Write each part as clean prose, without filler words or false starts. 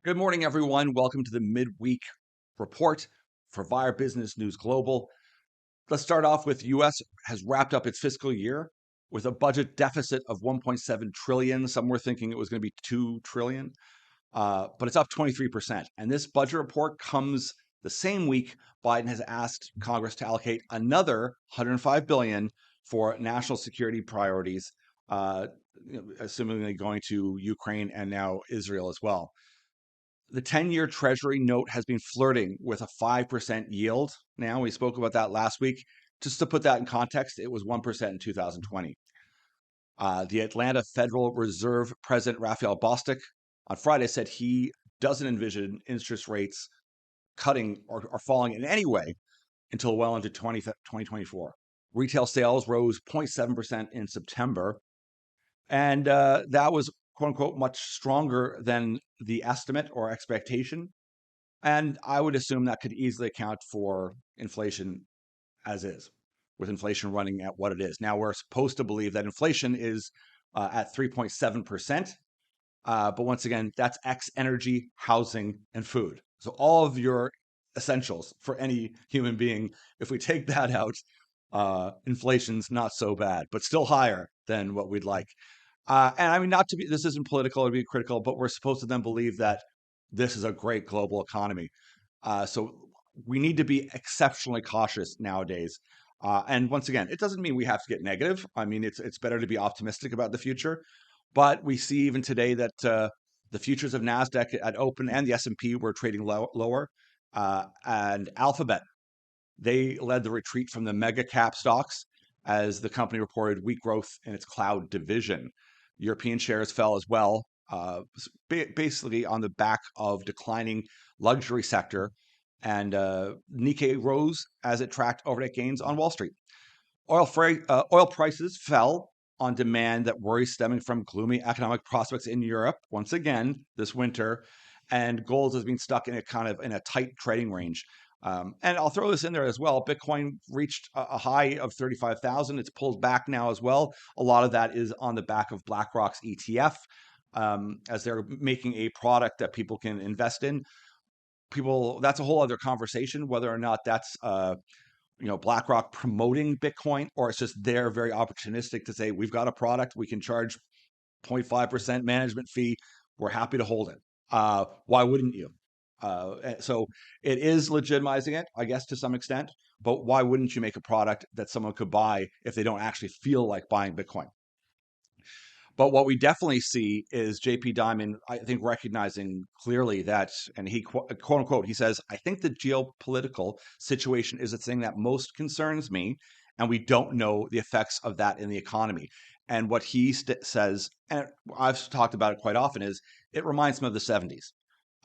Good morning, everyone. Welcome to the midweek report for Via Business News Global. Let's start off with US has wrapped up its fiscal year with a budget deficit of 1.7 trillion. Some were thinking it was going to be 2 trillion, but it's up 23%. And this budget report comes the same week Biden has asked Congress to allocate another 105 billion for national security priorities, assumingly going to Ukraine and now Israel as well. The 10-year Treasury note has been flirting with a 5% yield now. We spoke about that last week. Just to put that in context, it was 1% in 2020. The Atlanta Federal Reserve President Raphael Bostic on Friday said he doesn't envision interest rates cutting or falling in any way until well into 2024. Retail sales rose 0.7% in September, and that was, quote unquote, much stronger than the estimate or expectation. And I would assume that could easily account for inflation as is, with inflation running at what it is. Now, we're supposed to believe that inflation is at 3.7%. But once again, that's X energy, housing, and food. So all of your essentials for any human being, if we take that out, inflation's not so bad, but still higher than what we'd like. And I mean, not to be, this isn't political or be critical, but we're supposed to then believe that this is a great global economy. So we need to be exceptionally cautious nowadays. And once again, it doesn't mean we have to get negative. I mean, it's better to be optimistic about the future. But we see even today that the futures of Nasdaq at open and the S&P were trading lower. And Alphabet, they led the retreat from the mega cap stocks as the company reported weak growth in its cloud division. European shares fell as well, basically on the back of declining luxury sector. And Nikkei rose as it tracked overnight gains on Wall Street. Oil prices fell on demand that worries stemming from gloomy economic prospects in Europe once again this winter, and gold has been stuck in a tight trading range. And I'll throw this in there as well. Bitcoin reached a high of 35,000. It's pulled back now as well. A lot of that is on the back of BlackRock's ETF, as they're making a product that people can invest in. That's a whole other conversation, whether or not that's BlackRock promoting Bitcoin, or it's just they're very opportunistic to say, we've got a product, we can charge 0.5% management fee. We're happy to hold it. Why wouldn't you? So it is legitimizing it, I guess, to some extent. But why wouldn't you make a product that someone could buy if they don't actually feel like buying Bitcoin? But what we definitely see is JP Diamond, I think, recognizing clearly that, and he quote unquote, he says, I think the geopolitical situation is the thing that most concerns me, and we don't know the effects of that in the economy. And what he says, and I've talked about it quite often, is it reminds me of the 70s.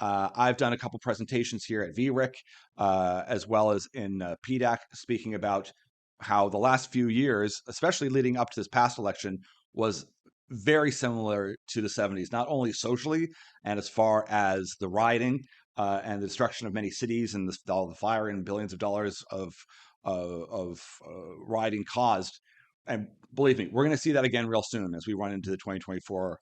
I've done a couple presentations here at VRIC, as well as in PDAC, speaking about how the last few years, especially leading up to this past election, was very similar to the 70s, not only socially and as far as the rioting and the destruction of many cities and all the fire and billions of dollars of rioting caused. And believe me, we're going to see that again real soon as we run into the 2024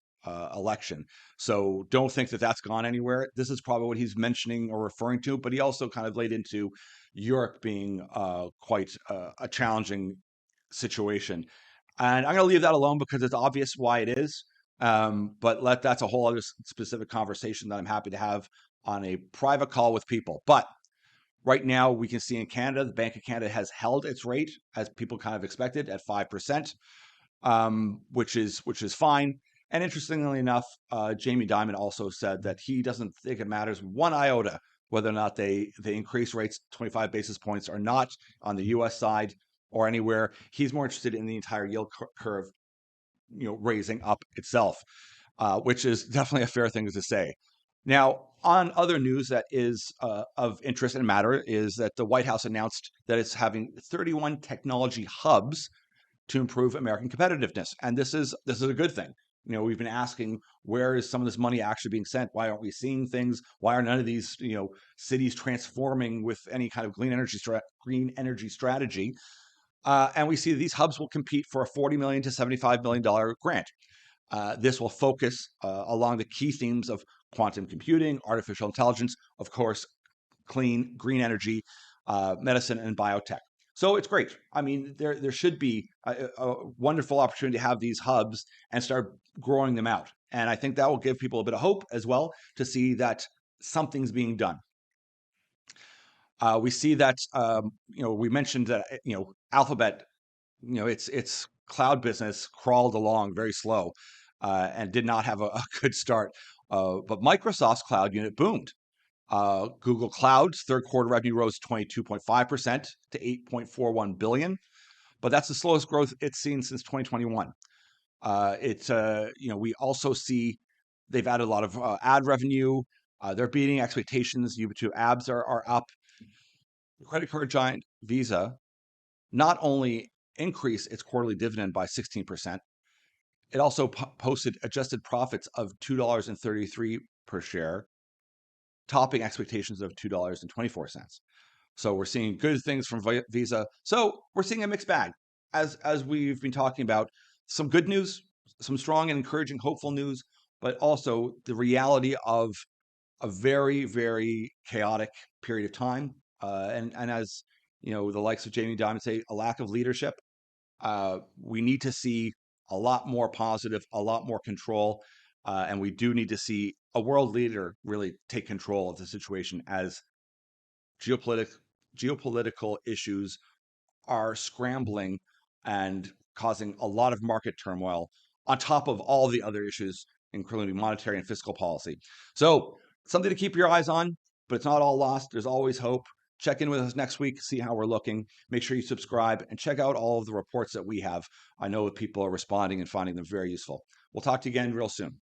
election. So don't think that that's gone anywhere. This is probably what he's mentioning or referring to, but he also kind of laid into Europe being quite a challenging situation. And I'm going to leave that alone because it's obvious why it is. But that's a whole other specific conversation that I'm happy to have on a private call with people. But right now, we can see in Canada, the Bank of Canada has held its rate as people kind of expected at 5%, which is fine. And interestingly enough, Jamie Dimon also said that he doesn't think it matters one iota whether or not they increase rates 25 basis points or not on the U.S. side or anywhere. He's more interested in the entire yield curve, raising up itself, which is definitely a fair thing to say. Now, on other news that is of interest and matter is that the White House announced that it's having 31 technology hubs to improve American competitiveness, and this is a good thing. We've been asking, where is some of this money actually being sent? Why aren't we seeing things? Why are none of these cities transforming with any kind of green energy strategy? And we see these hubs will compete for a $40 million to $75 million grant. This will focus along the key themes of quantum computing, artificial intelligence, of course, clean, green energy, medicine, and biotech. So it's great. I mean, there should be a wonderful opportunity to have these hubs and start growing them out. And I think that will give people a bit of hope as well to see that something's being done. We see that we mentioned that Alphabet, its cloud business crawled along very slow and did not have a good start. But Microsoft's cloud unit boomed. Google Cloud's third quarter revenue rose 22.5% to 8.41 billion, but that's the slowest growth it's seen since 2021. We also see they've added a lot of ad revenue. They're beating expectations. YouTube ads are up. The credit card giant Visa not only increased its quarterly dividend by 16%, it also posted adjusted profits of $2.33 per share, topping expectations of $2.24. So we're seeing good things from Visa. So we're seeing a mixed bag, as we've been talking about. Some good news, some strong and encouraging, hopeful news, but also the reality of a very, very chaotic period of time. And as the likes of Jamie Dimon say, a lack of leadership. We need to see a lot more positive, a lot more control, and we do need to see a world leader really take control of the situation as geopolitical issues are scrambling and causing a lot of market turmoil on top of all the other issues, including monetary and fiscal policy. So something to keep your eyes on, but it's not all lost. There's always hope. Check in with us next week, see how we're looking. Make sure you subscribe and check out all of the reports that we have. I know people are responding and finding them very useful. We'll talk to you again real soon.